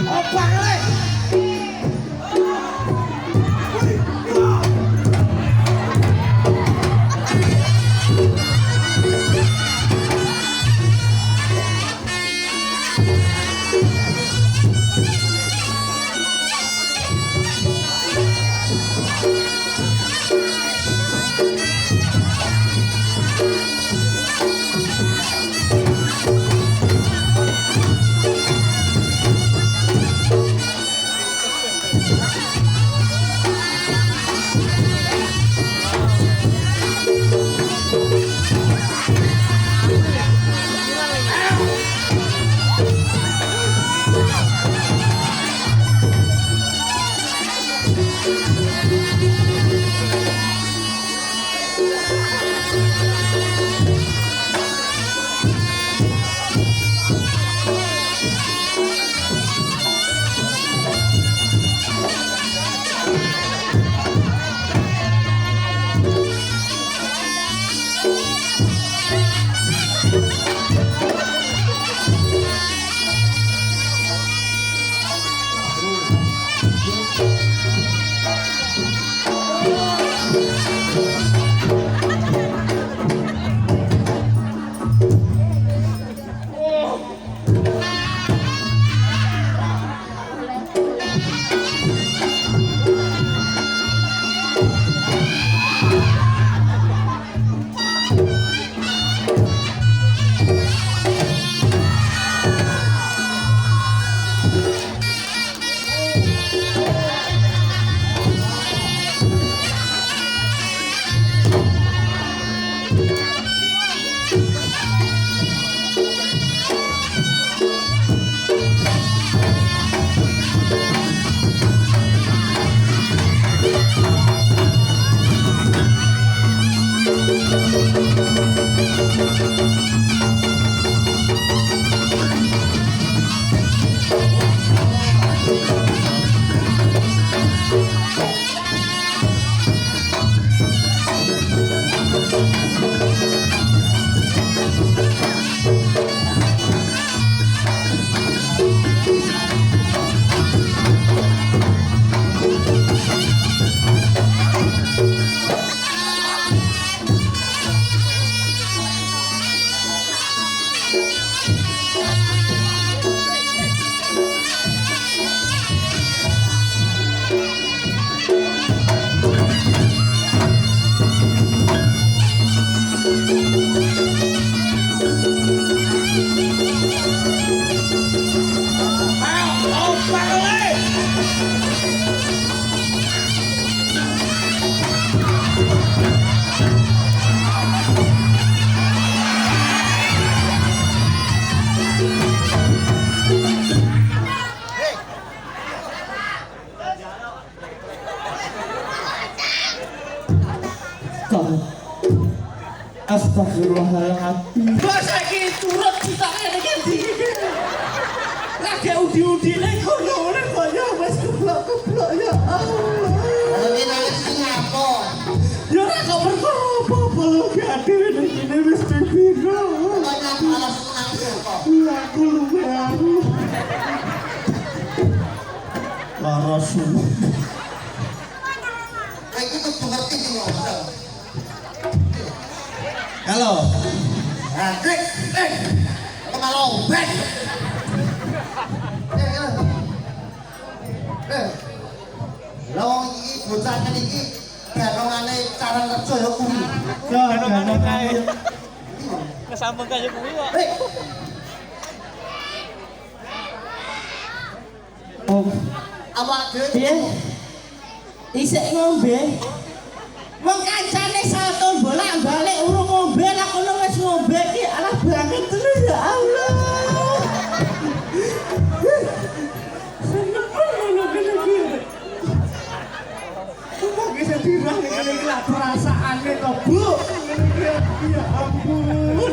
Obang le. Astagfirullahaladzim. Masa iki turut citake iki ndi? Lagi udi-udine kono nek kaya wis keblok-keblok ya Allah. Ini nangis ngapa? Ya ora kok perkara apa-apa lho gadewe nek ini wis pipiro. Kaya alas nangis kok. Aku luwe aku. Lara suwi. Iki kudu ngerti iki ngono. Halo. Dik, kemalo bek. Lah iki bocah iki ganongane cara kerja ya kuwi. Ya ganong kae. Kesambung kaya kuwi kok. Oh, Apa dhewe? piye? Isik ngombe. Wong kancane satu bolak-balik urung ngombe lah kono wis ngombe iki alah banget terus ya Allah. Seneng ngono kene iki. Kok bisa dirah ngene iki lah perasaane to, Bu. Ya ampun.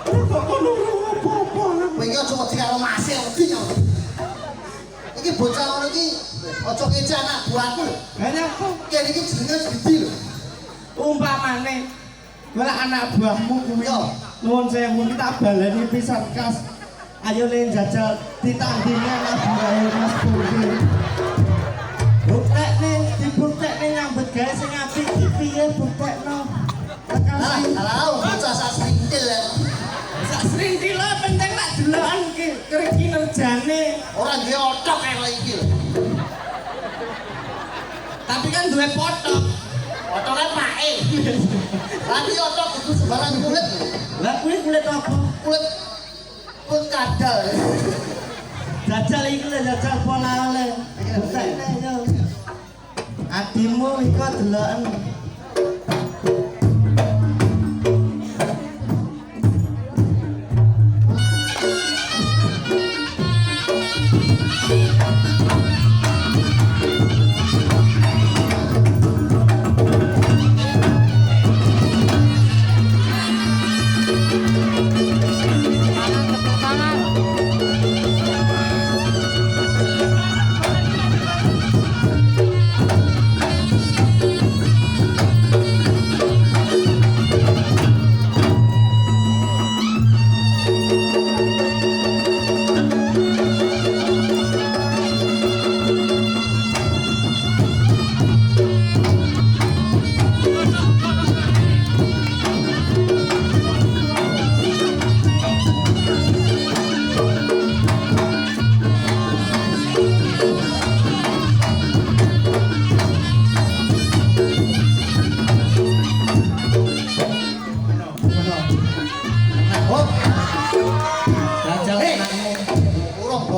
Kok kono apa-apa. Kowe iki aja wedi karo Mas wedi yo. Iki bocah ngono iki aja kece anak buahku lho. Banyak kok. Kene iki jenenge gede lho. Umpamane ora anak buahmu kuwi Yo. nuwun sewu iki tak baleni pisan kas. Ayo le jajal ditandingi anak jane Orang dia otok kayak iki lho. tapi kan duwe potok. Otoknya pake. Tapi otok itu sembarang kulit lho. Lah kuwi kulit apa? Kulit kadal. Jajal iki lho jajal pola oleh. Butekne yo. Adimu iku deloken.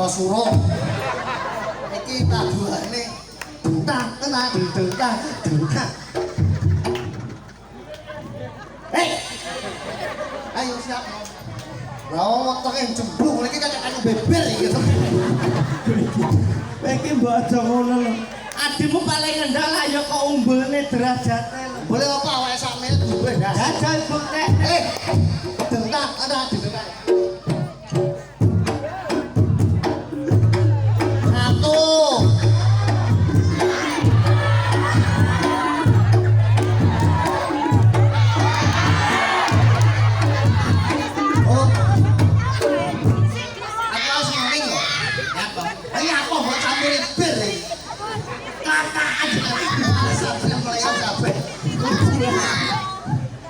Surung. Iki tabuhane dentang tenang dentang. Hei. Ayo siap. Lah wetenge jemblung iki kakek kanu beber iki. Iki mbok aja ngono lho. Adimu paling ngendal ayo kok umbulne derajate lho. Boleh apa awake sak menit duwe ndas. Jajal buktek. Dentang ada dentang.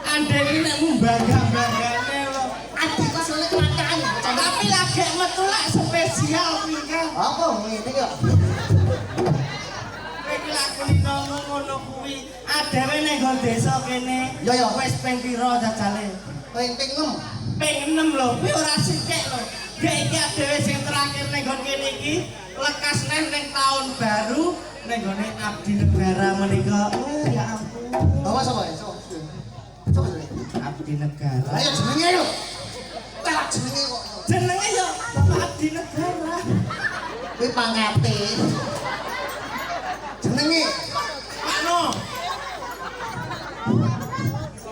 Andene nek mbangga-banggane lho. Adik kok sole kelakaan. Tapi lagi metu lak spesial kuwi kan. Apa ngene kok? Iki lakoni ngono kuwi. Adewe nek nggon desa kene. Ya ya Wis ping pira jajale? ping 6. Ping 6 lho. Kuwi ora sithik lho. Gek iki adewe sing terakhir nek nggon kene iki lekas neh ning taun baru nek nggone abdi negara menika. Ya ampun. Bawa sapa ya? Coba. Abdi negara. Ayo jenenge lho. Tak jenenge kok. Jenenge yo Bapak Abdi Negara. Kuwi pangkate. Jenenge Pak No.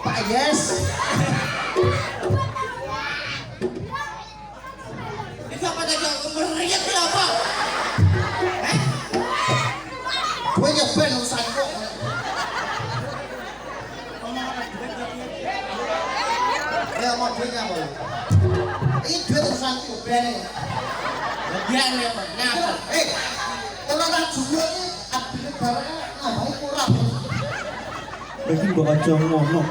Pak Yes. Itu apa tadi meriet ya apa? Kowe ya ben urusan kok. Ya mau duitnya apa? Ini duit urusanku ben. Bagian ya, ngapa? Kalau tak jual ini abdi negara namanya kurang. Iki mbok aja ngono.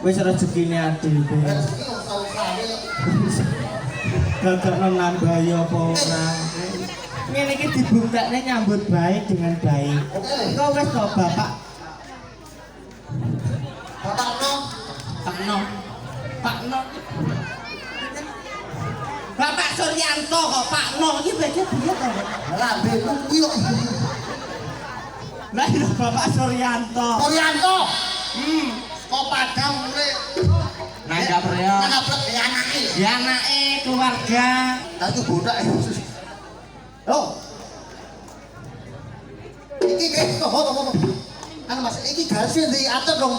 Wis rezekine adewe. Rezeki usah-usahane. Gagak nambah ya apa ora. Ngene iki dibuktekne nyambut baik dengan baik. Engko wis kok Bapak Bapak no. Pak No. Pak No. Bapak Suryanto kok Pak No iki beda piye to? Lambe kuwi kok. Lah iya Bapak Suryanto. Suryanto. Kok Padang mulai Nanggap reo. nanggap ya anake. Ya anake keluarga. Lah itu bodak ya. Oh. Iki kok apa? Kan Mas, iki garisnya diatur dong.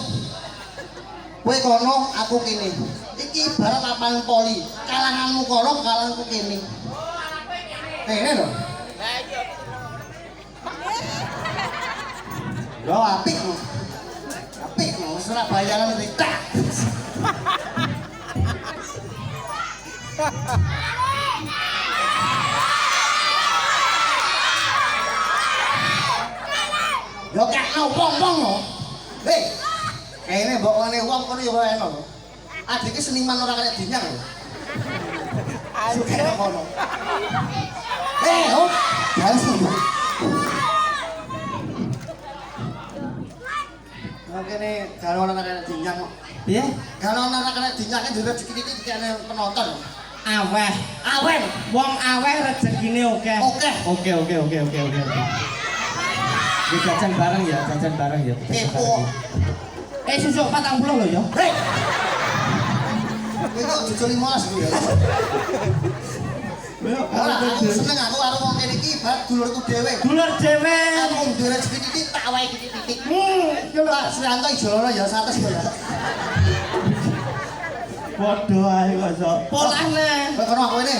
Kowe kono, aku kene. Iki ibarat lapangan poli. Kalanganmu kono, kalanganku kene. Kene lho. Lho apik lho. Apik lho, Surabaya kan tak. Yo kek wong-wong lho. Hei. Kene mbok ngene wong kono yo enak lho. Adike seniman ora kaya dinyang lho. Sugih nang kono. Oh, langsung. Oke nih, kalau anak-anak dinyang kok. Piye? Kalau anak-anak dinyang kan juga sedikit dikene penonton. Aweh. Awen. Wong aweh rezekine oke. Oke. Oke. Di jajan bareng ya. Kepo. Susuk 40 lho ya. Hei. Kowe kok jujur 15 lho ya. Ora, aku seneng aku karo wong kene iki ibarat dulurku dhewe. Dulur dhewe. Aku duwe rezeki titik tak wae titik. Iki lho. Pak Srianto ijono ya 100 ya. Padha ae kok, Sok. Polane. Kowe kono aku ini.